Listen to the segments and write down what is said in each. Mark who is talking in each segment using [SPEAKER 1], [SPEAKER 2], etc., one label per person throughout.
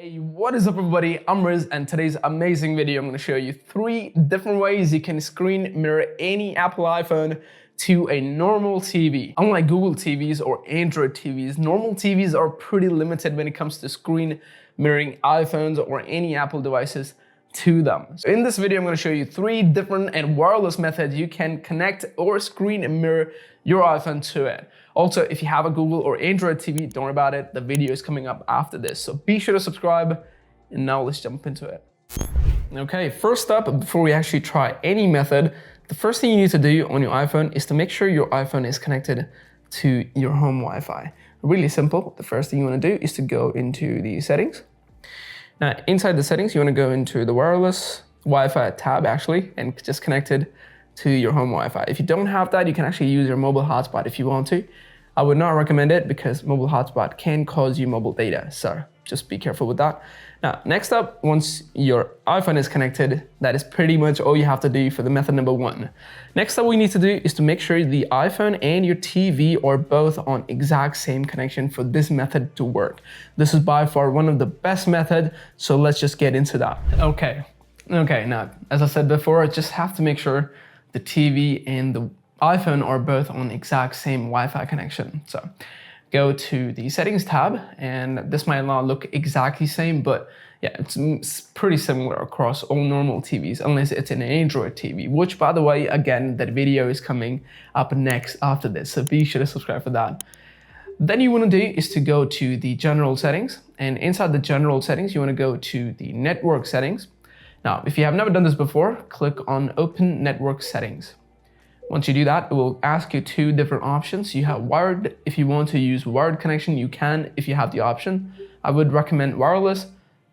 [SPEAKER 1] Hey, what is up everybody? I'm Riz, and today's amazing video I'm going to show you 3 different ways you can screen mirror any Apple iPhone to a normal TV. Unlike Google TVs or Android TVs, normal TVs are pretty limited when it comes to screen mirroring iPhones or any Apple devices to them. So in this video, I'm going to show you 3 different and wireless methods you can connect or screen mirror your iPhone to it. Also, if you have a Google or Android TV, don't worry about it. The video is coming up after this. So be sure to subscribe, and now let's jump into it. Okay, first up, before we actually try any method, the first thing you need to do on your iPhone is to make sure your iPhone is connected to your home Wi-Fi. Really simple. The first thing you want to do is to go into the settings. Now, inside the settings, you want to go into the wireless Wi-Fi tab actually, and just connect it to your home Wi-Fi. If you don't have that, you can actually use your mobile hotspot if you want to. I would not recommend it because mobile hotspot can cause you mobile data, so just be careful with that. Now, next up, once your iPhone is connected, that is pretty much all you have to do for the method number 1. Next up, what you need to do is to make sure the iPhone and your TV are both on exact same connection for this method to work. This is by far one of the best methods, so let's just get into that. Okay, now, as I said before, I just have to make sure the TV and the iPhone are both on exact same Wi-Fi connection. So go to the settings tab, and this might not look exactly same, but yeah, it's pretty similar across all normal TVs, unless it's an Android TV, which by the way, again, that video is coming up next after this, so be sure to subscribe for that. Then you want to do is to go to the general settings, and inside the general settings, you want to go to the network settings. Now, if you have never done this before, click on Open Network Settings. Once you do that, it will ask you 2 different options. You have wired. If you want to use wired connection, you can if you have the option. I would recommend wireless.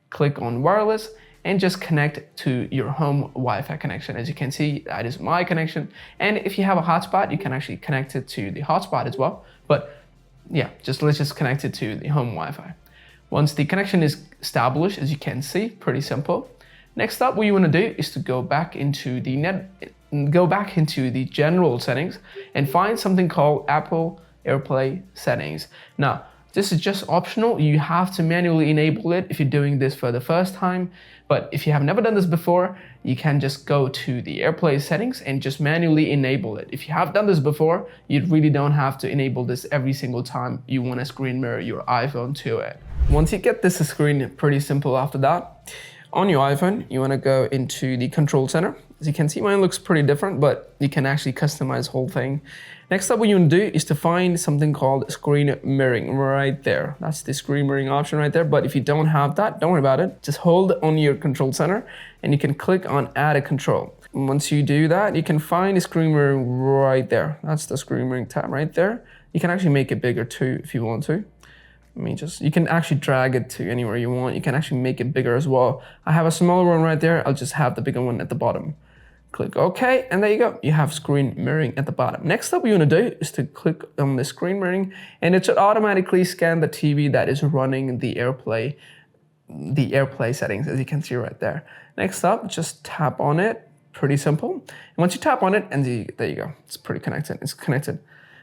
[SPEAKER 1] Click on wireless and just connect to your home Wi-Fi connection. As you can see, that is my connection. And if you have a hotspot, you can actually connect it to the hotspot as well. But yeah, let's just connect it to the home Wi-Fi. Once the connection is established, as you can see, pretty simple. Next up, what you want to do is to go back into the general settings and find something called Apple AirPlay settings. Now, this is just optional. You have to manually enable it if you're doing this for the first time. But if you have never done this before, you can just go to the AirPlay settings and just manually enable it. If you have done this before, you really don't have to enable this every single time you want to screen mirror your iPhone to it. Once you get this screen, pretty simple after that. On your iPhone, you want to go into the control center. As you can see, mine looks pretty different, but you can actually customize the whole thing. Next up, what you want to do is to find something called screen mirroring right there. That's the screen mirroring option right there. But if you don't have that, don't worry about it. Just hold on your control center and you can click on add a control. And once you do that, you can find the screen mirroring right there. That's the screen mirroring tab right there. You can actually make it bigger too if you want to. You can actually drag it to anywhere you want. You can actually make it bigger as well. I have a smaller one right there. I'll just have the bigger one at the bottom. Click OK, and there you go. You have screen mirroring at the bottom. Next up, what you want to do is to click on the screen mirroring, and it should automatically scan the TV that is running the AirPlay settings, as you can see right there. Next up, just tap on it. Pretty simple. And once you tap on it, and there you go. It's pretty connected. It's connected.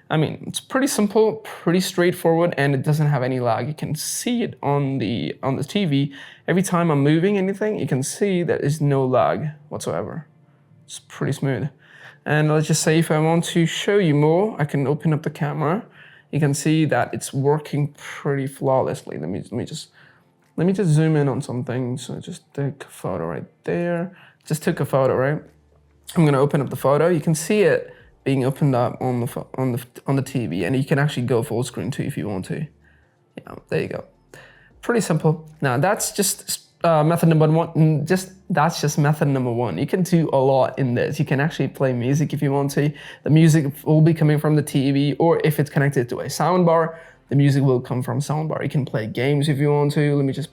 [SPEAKER 1] I mean, it's pretty simple, pretty straightforward, and it doesn't have any lag. You can see it on the TV. Every time I'm moving anything, you can see that there's no lag whatsoever. It's pretty smooth. And let's just say if I want to show you more, I can open up the camera. You can see that it's working pretty flawlessly. Let me just zoom in on something. So just take a photo right there. Just took a photo, right? I'm gonna open up the photo. You can see it being opened up on the TV, and you can actually go full screen too if you want to. Yeah, there you go. Pretty simple. Now that's just method number 1. That's just method number 1. You can do a lot in this. You can actually play music if you want to. The music will be coming from the TV, or if it's connected to a soundbar, the music will come from soundbar. You can play games if you want to. Let me just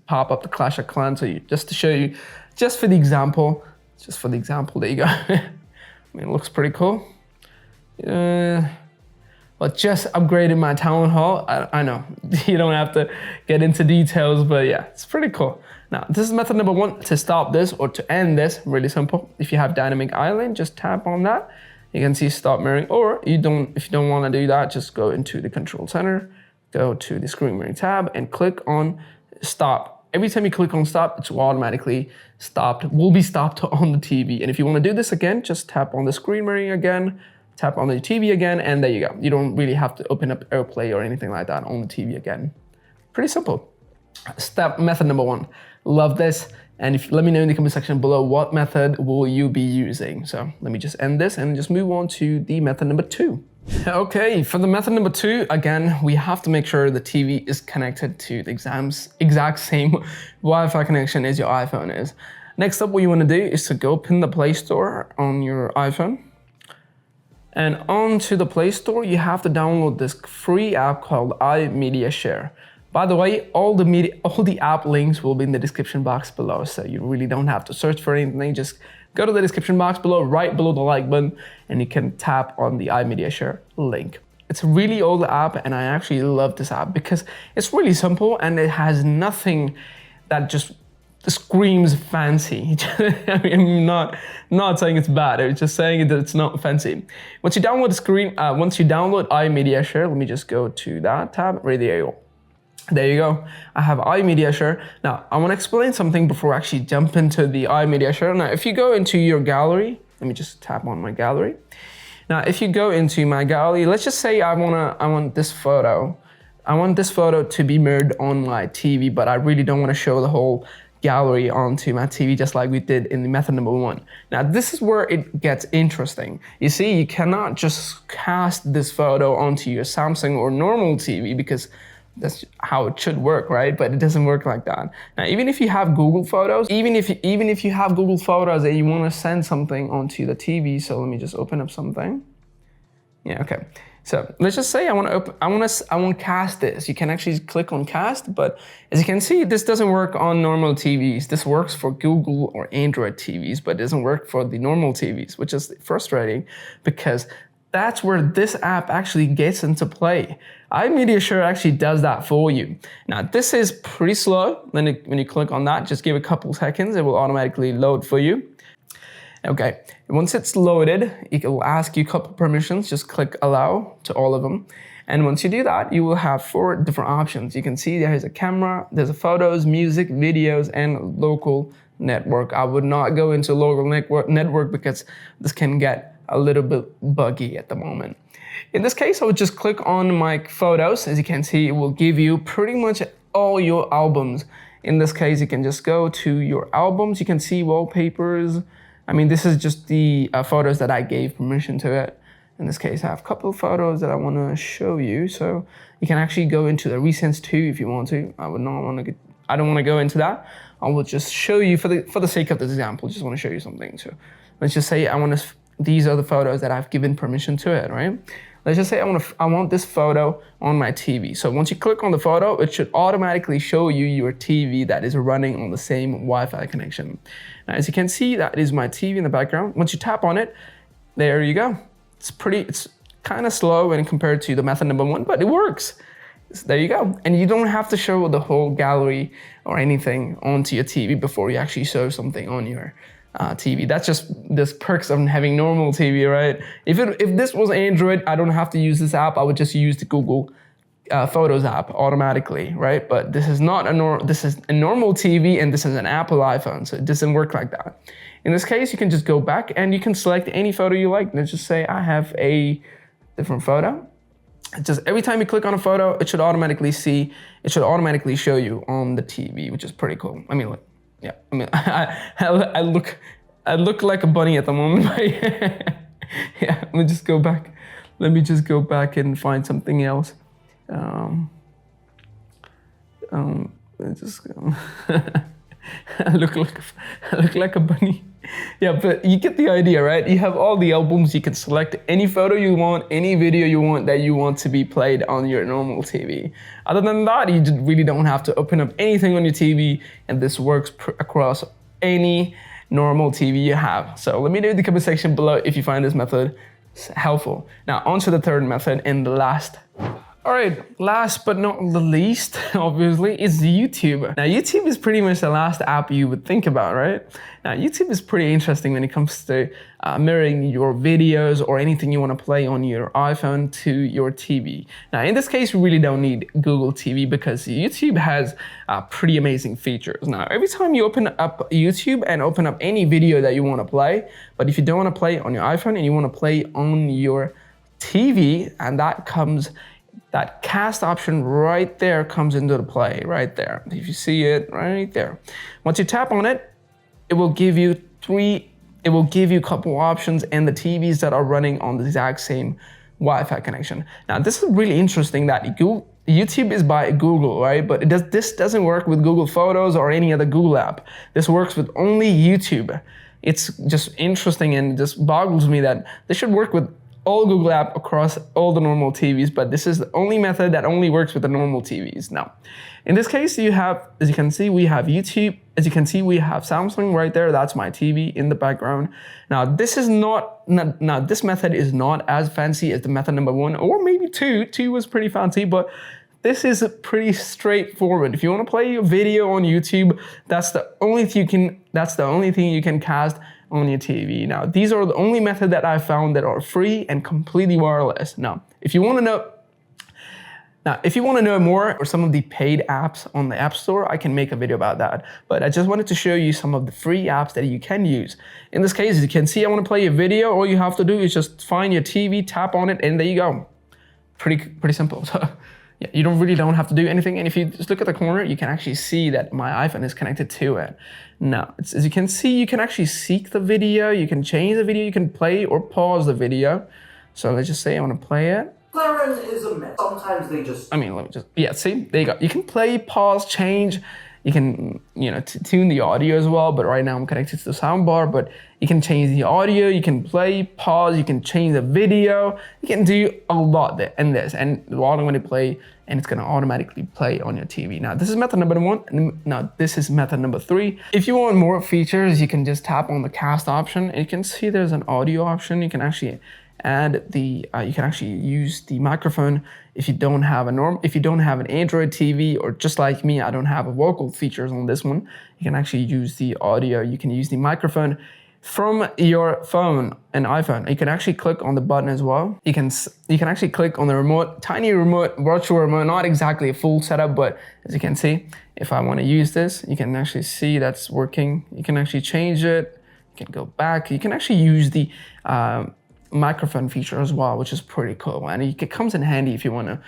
[SPEAKER 1] pop up the Clash of Clans just to show you, just for the example. There you go. I mean, it looks pretty cool. Well, just upgraded my town hall. I know you don't have to get into details, but yeah, it's pretty cool. Now, this is method number 1 to stop this or to end this. Really simple. If you have dynamic island, just tap on that. You can see stop mirroring, or if you don't want to do that, just go into the control center, go to the screen mirroring tab and click on stop. Every time you click on stop, it's automatically stopped, will be stopped on the TV. And if you want to do this again, just tap on the screen mirroring again, tap on the TV again, and there you go. You don't really have to open up AirPlay or anything like that on the TV again. Pretty simple. Method number 1. Love this. And let me know in the comment section below what method will you be using. So let me just end this and just move on to the method number 2. Okay, for the method number 2, again, we have to make sure the TV is connected to the exact same Wi-Fi connection as your iPhone is. Next up, what you want to do is to go open the Play Store on your iPhone. And onto the Play Store, you have to download this free app called iMediaShare. By the way, all the app links will be in the description box below, so you really don't have to search for anything. Just go to the description box below, right below the like button, and you can tap on the iMediaShare link. It's a really old app, and I actually love this app because it's really simple and it has nothing that just screams fancy. I mean, I'm not saying it's bad. I'm just saying that it's not fancy. Once you download iMediaShare, let me just go to that tab right there. There you go. I have iMediaShare. Now, I want to explain something before I actually jump into the iMediaShare. Now, if you go into your gallery, let me just tap on my gallery. Now, if you go into my gallery, let's just say I want this photo. I want this photo to be mirrored on my TV, but I really don't want to show the whole gallery onto my TV, just like we did in the method number 1. Now, this is where it gets interesting. You see, you cannot just cast this photo onto your Samsung or normal TV because that's how it should work, right? But it doesn't work like that. Now, even if you have Google Photos, even if you have Google Photos and you want to send something onto the TV, so let me just open up something. Yeah, okay. So let's just say I want to cast this. You can actually click on cast, but as you can see, this doesn't work on normal TVs. This works for Google or Android TVs, but it doesn't work for the normal TVs, which is frustrating because that's where this app actually gets into play. iMediaShare actually does that for you. Now, this is pretty slow. When you click on that, just give it a couple seconds. It will automatically load for you. Okay, once it's loaded, it will ask you a couple permissions. Just click allow to all of them. And once you do that, you will have 4 different options. You can see there's a camera, there's a photos, music, videos, and local network. I would not go into local network because this can get a little bit buggy at the moment. In this case, I would just click on my photos. As you can see, it will give you pretty much all your albums. In this case, you can just go to your albums. You can see wallpapers. I mean, this is just the photos that I gave permission to it. In this case, I have a couple of photos that I want to show you. So you can actually go into the recents too if you want to. I don't want to go into that. I will just show you for the sake of this example. Just want to show you something. So let's just say these are the photos that I've given permission to it, right? Let's just say I want this photo on my TV. So once you click on the photo, it should automatically show you your TV that is running on the same Wi-Fi connection. Now, as you can see, that is my TV in the background. Once you tap on it, there you go. It's kind of slow when compared to the method number 1, but it works. So there you go. And you don't have to show the whole gallery or anything onto your TV before you actually show something on your TV. That's just this perks of having normal TV, right? If this was Android, I don't have to use this app. I would just use the Google Photos app automatically, right? But this is not this is a normal TV and this is an Apple iPhone, so it doesn't work like that. In this case, you can just go back and you can select any photo you like. Let's just say I have a different photo. Just every time you click on a photo, it should automatically show you on the TV, which is pretty cool. I mean, look. Yeah, I mean, I look like a bunny at the moment. Yeah, let me just go back. Let me just go back and find something else. Let's just go. I look like a bunny. Yeah, but you get the idea, right? You have all the albums. You can select any photo you want, any video you want that you want to be played on your normal TV. Other than that, you really don't have to open up anything on your TV, and this works across any normal TV you have. So let me know in the comment section below if you find this method helpful. Now, on to the third method and the last All right, last but not the least, obviously, is YouTube. Now, YouTube is pretty much the last app you would think about, right? Now, YouTube is pretty interesting when it comes to mirroring your videos or anything you want to play on your iPhone to your TV. Now, in this case, you really don't need Google TV because YouTube has pretty amazing features. Now, every time you open up YouTube and open up any video that you want to play, but if you don't want to play on your iPhone and you want to play on your TV, and that cast option right there comes into the play, right there. If you see it right there. Once you tap on it, it will give you a couple options and the TVs that are running on the exact same Wi-Fi connection. Now, this is really interesting that YouTube is by Google, right? But this doesn't work with Google Photos or any other Google app. This works with only YouTube. It's just interesting and just boggles me that this should work with all Google app across all the normal TVs, but this is the only method that only works with the normal TVs. Now, in this case, you have, as you can see, we have YouTube. As you can see, we have Samsung right there. That's my TV in the background. Now, this method is not as fancy as the method number 1, or maybe 2. 2 was pretty fancy, but this is pretty straightforward. If you want to play a video on YouTube, that's the only thing you can cast on your TV. Now, these are the only method that I found that are free and completely wireless. Now, if you want to know more or some of the paid apps on the App Store, I can make a video about that. But I just wanted to show you some of the free apps that you can use. In this case, as you can see, I want to play a video. All you have to do is just find your TV, tap on it, and there you go. Pretty simple. So, yeah, you don't have to do anything. And if you just look at the corner, you can actually see that my iPhone is connected to it. Now, as you can see, you can actually seek the video, you can change the video, you can play or pause the video. So let's just say I want to play it.
[SPEAKER 2] McLaren is a mess. Sometimes they just...
[SPEAKER 1] let me just, yeah, see, there you go. You can play, pause, change. You can, tune the audio as well, but right now I'm connected to the soundbar, but you can change the audio, you can play, pause, you can change the video, you can do a lot there and this, and while I'm going to play, and it's going to automatically play on your TV. Now, this is method number 1. Now, this is method number 3. If you want more features, you can just tap on the cast option, and you can see there's an audio option. You can actually add you can actually use the microphone if you don't have an Android TV, or just like me, I don't have a vocal features on this one. You can actually use the audio. You can use the microphone from your phone, an iPhone. You can actually click on the button as well. You can actually click on the remote, tiny remote, virtual remote, not exactly a full setup, but as you can see, if I want to use this, you can actually see that's working. You can actually change it. You can go back. You can actually use the microphone feature as well, which is pretty cool, and it comes in handy if you want to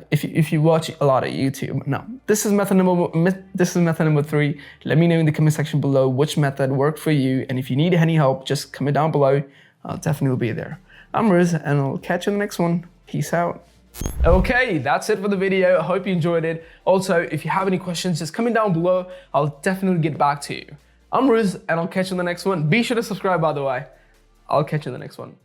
[SPEAKER 1] if you watch a lot of YouTube. Now, this is method number 3. Let me know in the comment section below which method worked for you, and if you need any help, just comment down below. I'll definitely be there. I'm Riz, and I'll catch you in the next one. Peace out. Okay, that's it for the video. I hope you enjoyed it. Also, if you have any questions, just comment down below. I'll definitely get back to you. I'm Riz, and I'll catch you in the next one. Be sure to subscribe, by the way. I'll catch you in the next one.